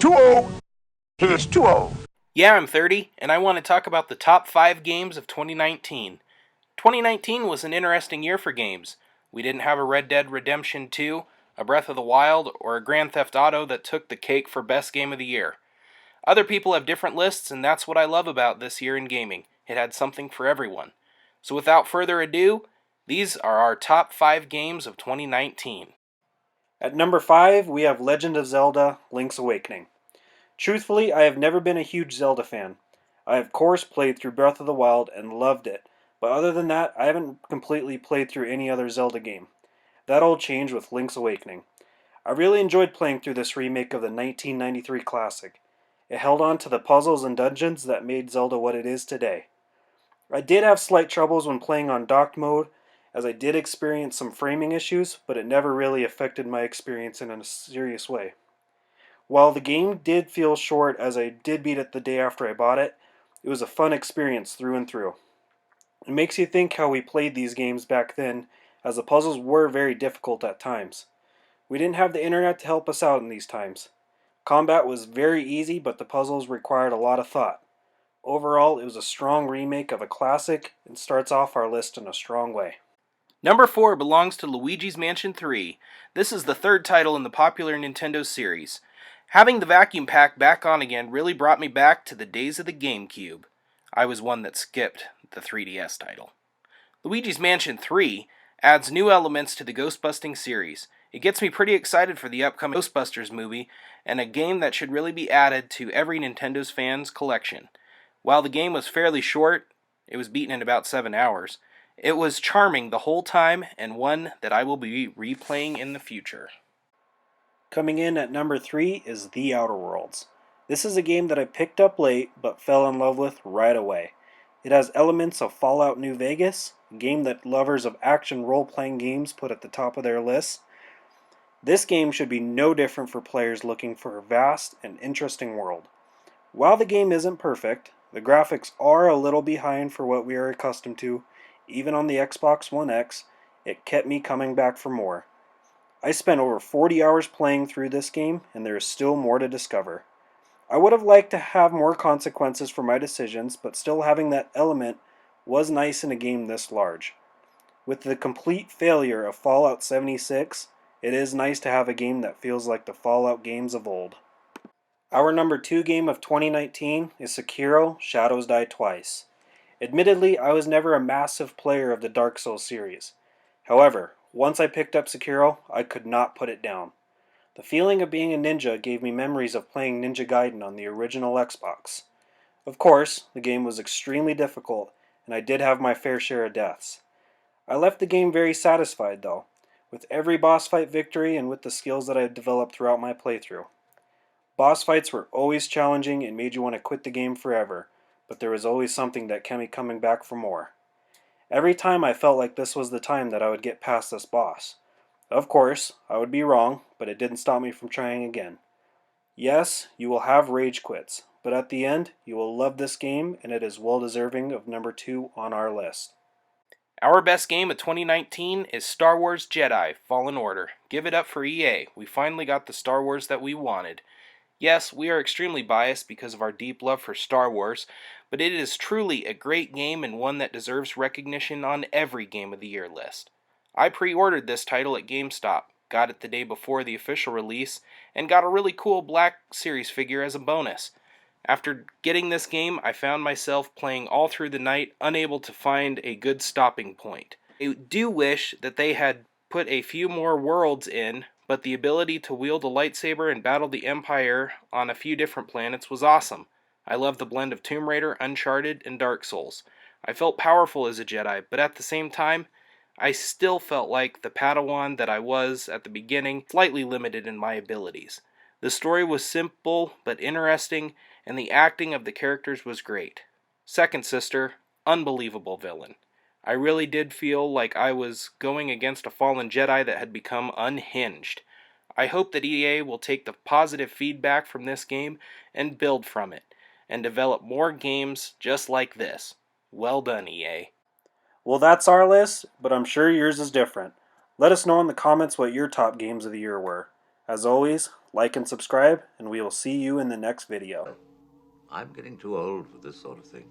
too old. He is too old. Yeah, I'm 30, and I want to talk about the top 5 games of 2019. 2019 was an interesting year for games. We didn't have a Red Dead Redemption 2, a Breath of the Wild, or a Grand Theft Auto that took the cake for best game of the year. Other people have different lists, and that's what I love about this year in gaming. It had something for everyone. So without further ado, these are our top 5 games of 2019. At number 5, we have Legend of Zelda Link's Awakening. Truthfully, I have never been a huge Zelda fan. I of course played through Breath of the Wild and loved it, but other than that, I haven't completely played through any other Zelda game. That all changed with Link's Awakening. I really enjoyed playing through this remake of the 1993 classic. It held on to the puzzles and dungeons that made Zelda what it is today. I did have slight troubles when playing on docked mode, as I did experience some framing issues, but it never really affected my experience in a serious way. While the game did feel short as I did beat it the day after I bought it, it was a fun experience through and through. It makes you think how we played these games back then, as the puzzles were very difficult at times. We didn't have the internet to help us out in these times. Combat was very easy, but the puzzles required a lot of thought. Overall, it was a strong remake of a classic and starts off our list in a strong way. Number 4 belongs to Luigi's Mansion 3. This is the third title in the popular Nintendo series. Having the vacuum pack back on again really brought me back to the days of the GameCube. I was one that skipped the 3DS title. Luigi's Mansion 3 adds new elements to the Ghostbusting series. It gets me pretty excited for the upcoming Ghostbusters movie, and a game that should really be added to every Nintendo's fans' collection. While the game was fairly short, it was beaten in about 7 hours, it was charming the whole time and one that I will be replaying in the future. Coming in at number 3 is The Outer Worlds. This is a game that I picked up late but fell in love with right away. It has elements of Fallout New Vegas, a game that lovers of action role-playing games put at the top of their lists. This game should be no different for players looking for a vast and interesting world. While the game isn't perfect, the graphics are a little behind for what we are accustomed to. Even on the Xbox One X, it kept me coming back for more. I spent over 40 hours playing through this game, and there is still more to discover. I would have liked to have more consequences for my decisions, but still having that element was nice in a game this large. With the complete failure of Fallout 76, it is nice to have a game that feels like the Fallout games of old. Our number 2 game of 2019 is Sekiro: Shadows Die Twice. Admittedly, I was never a massive player of the Dark Souls series. However, once I picked up Sekiro, I could not put it down. The feeling of being a ninja gave me memories of playing Ninja Gaiden on the original Xbox. Of course, the game was extremely difficult, and I did have my fair share of deaths. I left the game very satisfied though, with every boss fight victory and with the skills that I had developed throughout my playthrough. Boss fights were always challenging and made you want to quit the game forever, but there was always something that kept me coming back for more. Every time I felt like this was the time that I would get past this boss. Of course, I would be wrong, but it didn't stop me from trying again. Yes, you will have rage quits, but at the end, you will love this game and it is well deserving of number 2 on our list. Our best game of 2019 is Star Wars Jedi Fallen Order. Give it up for EA. We finally got the Star Wars that we wanted. Yes, we are extremely biased because of our deep love for Star Wars, but it is truly a great game and one that deserves recognition on every Game of the Year list. I pre-ordered this title at GameStop, got it the day before the official release, and got a really cool Black Series figure as a bonus. After getting this game, I found myself playing all through the night, unable to find a good stopping point. I do wish that they had put a few more worlds in, but the ability to wield a lightsaber and battle the Empire on a few different planets was awesome. I love the blend of Tomb Raider, Uncharted, and Dark Souls. I felt powerful as a Jedi, but at the same time, I still felt like the Padawan that I was at the beginning, slightly limited in my abilities. The story was simple but interesting, and the acting of the characters was great. Second Sister, unbelievable villain. I really did feel like I was going against a fallen Jedi that had become unhinged. I hope that EA will take the positive feedback from this game and build from it, and develop more games just like this. Well done, EA. Well, that's our list, but I'm sure yours is different. Let us know in the comments what your top games of the year were. As always, like and subscribe, and we will see you in the next video. I'm getting too old for this sort of thing.